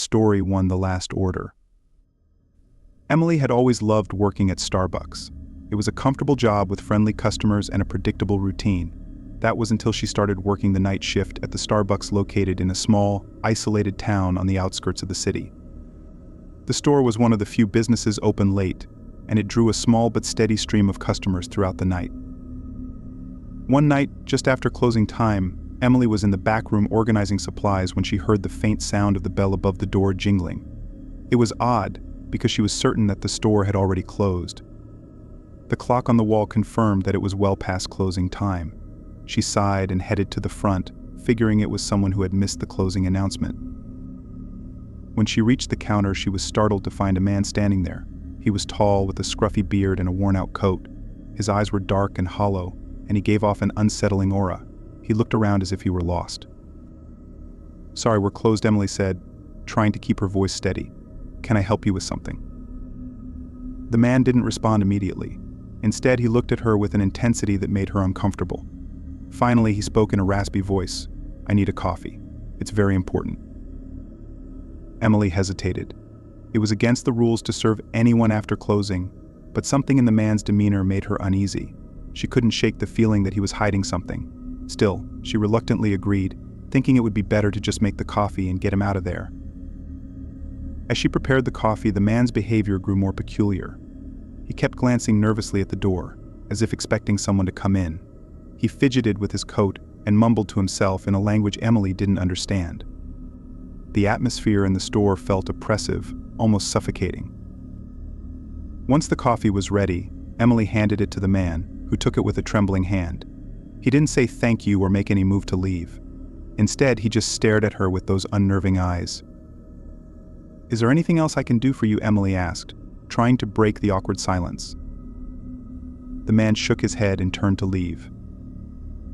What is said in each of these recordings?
story won the last order. Emily had always loved working at Starbucks. It was a comfortable job with friendly customers and a predictable routine. That was until she started working the night shift at the Starbucks located in a small, isolated town on the outskirts of the city. The store was one of the few businesses open late, and it drew a small but steady stream of customers throughout the night. One night, just after closing time, Emily was in the back room organizing supplies when she heard the faint sound of the bell above the door jingling. It was odd, because she was certain that the store had already closed. The clock on the wall confirmed that it was well past closing time. She sighed and headed to the front, figuring it was someone who had missed the closing announcement. When she reached the counter, she was startled to find a man standing there. He was tall, with a scruffy beard and a worn-out coat. His eyes were dark and hollow, and he gave off an unsettling aura. He looked around as if he were lost. "Sorry, we're closed," Emily said, trying to keep her voice steady. "Can I help you with something?" The man didn't respond immediately. Instead, he looked at her with an intensity that made her uncomfortable. Finally, he spoke in a raspy voice. "I need a coffee. It's very important." Emily hesitated. It was against the rules to serve anyone after closing, but something in the man's demeanor made her uneasy. She couldn't shake the feeling that he was hiding something. Still, she reluctantly agreed, thinking it would be better to just make the coffee and get him out of there. As she prepared the coffee, the man's behavior grew more peculiar. He kept glancing nervously at the door, as if expecting someone to come in. He fidgeted with his coat and mumbled to himself in a language Emily didn't understand. The atmosphere in the store felt oppressive, almost suffocating. Once the coffee was ready, Emily handed it to the man, who took it with a trembling hand. He didn't say thank you or make any move to leave. Instead, he just stared at her with those unnerving eyes. "Is there anything else I can do for you?" Emily asked, trying to break the awkward silence. The man shook his head and turned to leave.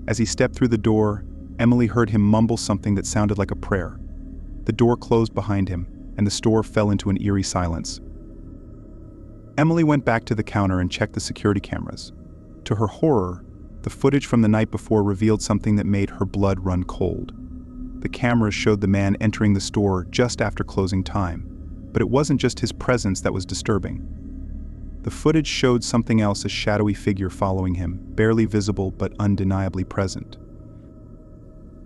As he stepped through the door, Emily heard him mumble something that sounded like a prayer. The door closed behind him, and the store fell into an eerie silence. Emily went back to the counter and checked the security cameras. To her horror, the footage from the night before revealed something that made her blood run cold. The cameras showed the man entering the store just after closing time, but it wasn't just his presence that was disturbing. The footage showed something else, a shadowy figure following him, barely visible but undeniably present.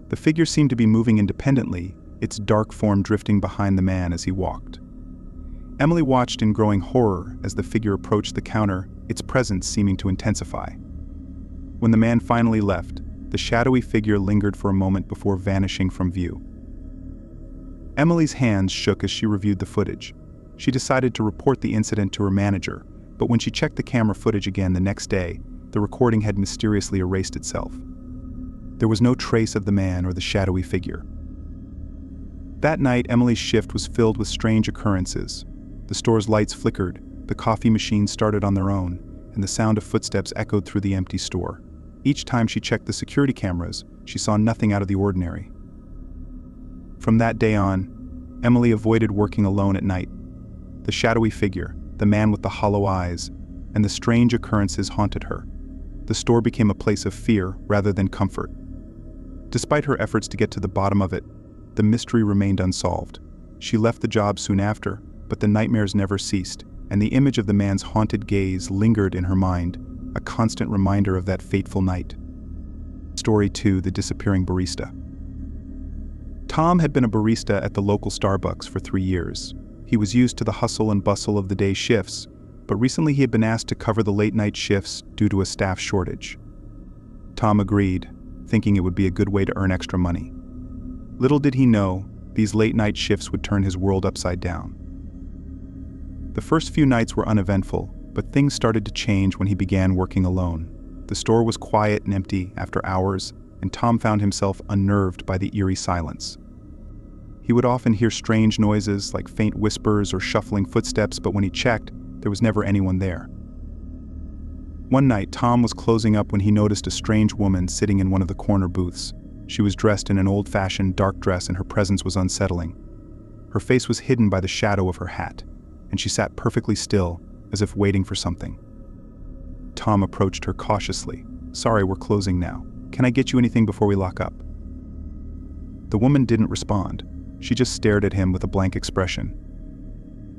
The figure seemed to be moving independently, its dark form drifting behind the man as he walked. Emily watched in growing horror as the figure approached the counter, its presence seeming to intensify. When the man finally left, the shadowy figure lingered for a moment before vanishing from view. Emily's hands shook as she reviewed the footage. She decided to report the incident to her manager, but when she checked the camera footage again the next day, the recording had mysteriously erased itself. There was no trace of the man or the shadowy figure. That night, Emily's shift was filled with strange occurrences. The store's lights flickered, the coffee machines started on their own, and the sound of footsteps echoed through the empty store. Each time she checked the security cameras, she saw nothing out of the ordinary. From that day on, Emily avoided working alone at night. The shadowy figure, the man with the hollow eyes, and the strange occurrences haunted her. The store became a place of fear rather than comfort. Despite her efforts to get to the bottom of it, the mystery remained unsolved. She left the job soon after, but the nightmares never ceased, and the image of the man's haunted gaze lingered in her mind, a constant reminder of that fateful night. Story 2: The Disappearing Barista. Tom had been a barista at the local Starbucks for 3 years. He was used to the hustle and bustle of the day shifts, but recently he had been asked to cover the late-night shifts due to a staff shortage. Tom agreed, thinking it would be a good way to earn extra money. Little did he know, these late-night shifts would turn his world upside down. The first few nights were uneventful, but things started to change when he began working alone. The store was quiet and empty after hours, and Tom found himself unnerved by the eerie silence. He would often hear strange noises like faint whispers or shuffling footsteps, but when he checked, there was never anyone there. One night, Tom was closing up when he noticed a strange woman sitting in one of the corner booths. She was dressed in an old-fashioned dark dress, and her presence was unsettling. Her face was hidden by the shadow of her hat, and she sat perfectly still, as if waiting for something. Tom approached her cautiously. "Sorry, we're closing now. Can I get you anything before we lock up?" The woman didn't respond. She just stared at him with a blank expression.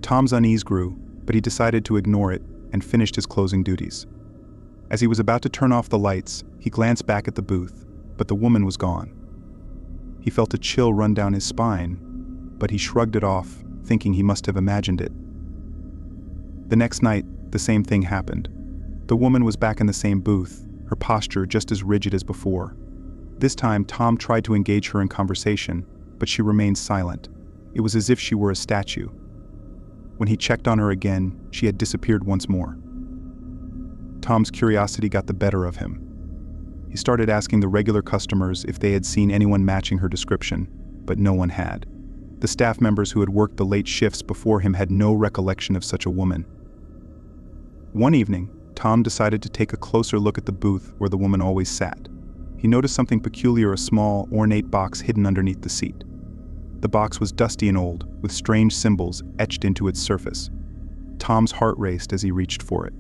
Tom's unease grew, but he decided to ignore it and finished his closing duties. As he was about to turn off the lights, he glanced back at the booth, but the woman was gone. He felt a chill run down his spine, but he shrugged it off, thinking he must have imagined it. The next night, the same thing happened. The woman was back in the same booth, her posture just as rigid as before. This time, Tom tried to engage her in conversation, but she remained silent. It was as if she were a statue. When he checked on her again, she had disappeared once more. Tom's curiosity got the better of him. He started asking the regular customers if they had seen anyone matching her description, but no one had. The staff members who had worked the late shifts before him had no recollection of such a woman. One evening, Tom decided to take a closer look at the booth where the woman always sat. He noticed something peculiar, a small, ornate box hidden underneath the seat. The box was dusty and old, with strange symbols etched into its surface. Tom's heart raced as he reached for it.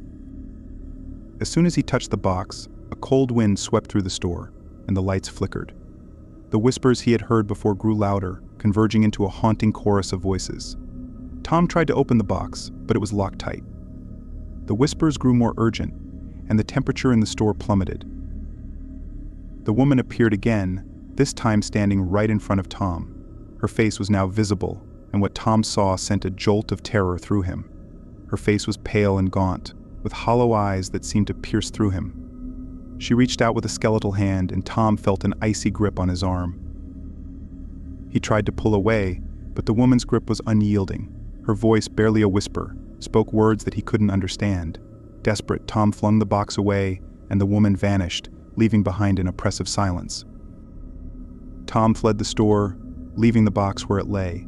As soon as he touched the box, a cold wind swept through the store, and the lights flickered. The whispers he had heard before grew louder, converging into a haunting chorus of voices. Tom tried to open the box, but it was locked tight. The whispers grew more urgent, and the temperature in the store plummeted. The woman appeared again, this time standing right in front of Tom. Her face was now visible, and what Tom saw sent a jolt of terror through him. Her face was pale and gaunt, with hollow eyes that seemed to pierce through him. She reached out with a skeletal hand, and Tom felt an icy grip on his arm. He tried to pull away, but the woman's grip was unyielding. Her voice, barely a whisper, spoke words that he couldn't understand. Desperate, Tom flung the box away, and the woman vanished, leaving behind an oppressive silence. Tom fled the store, leaving the box where it lay.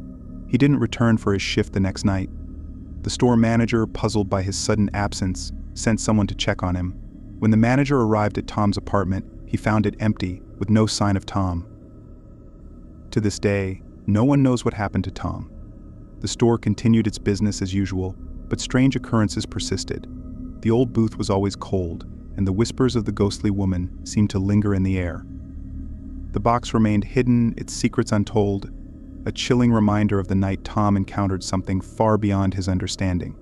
He didn't return for his shift the next night. The store manager, puzzled by his sudden absence, sent someone to check on him. When the manager arrived at Tom's apartment, he found it empty, with no sign of Tom. To this day, no one knows what happened to Tom. The store continued its business as usual, but strange occurrences persisted. The old booth was always cold, and the whispers of the ghostly woman seemed to linger in the air. The box remained hidden, its secrets untold, a chilling reminder of the night Tom encountered something far beyond his understanding.